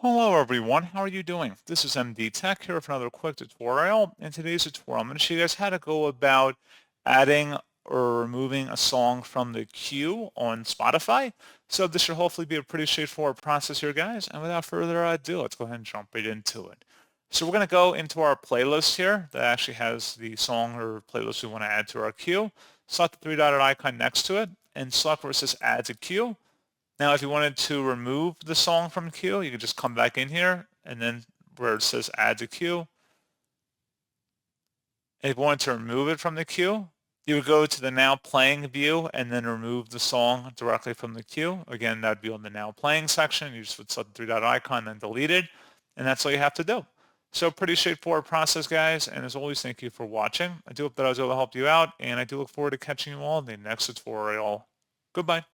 Hello everyone, how are you doing? This is MD Tech here with another quick tutorial. In today's tutorial, I'm going to show you guys how to go about adding or removing a song from the queue on Spotify. So this should hopefully be a pretty straightforward process here, guys. And without further ado, let's go ahead and jump right into it. So we're going to go into our playlist here that actually has the song or playlist we want to add to our queue. Select the three-dotted icon next to it and select where it says add to queue. Now, if you wanted to remove the song from queue, you could just come back in here and then where it says add to queue. If you wanted to remove it from the queue, you would go to the now playing view and then remove the song directly from the queue. Again, that'd be on the now playing section. You just would select the three-dot icon, then delete it. And that's all you have to do. So pretty straightforward process, guys. And as always, thank you for watching. I do hope that I was able to help you out. And I do look forward to catching you all in the next tutorial. Goodbye.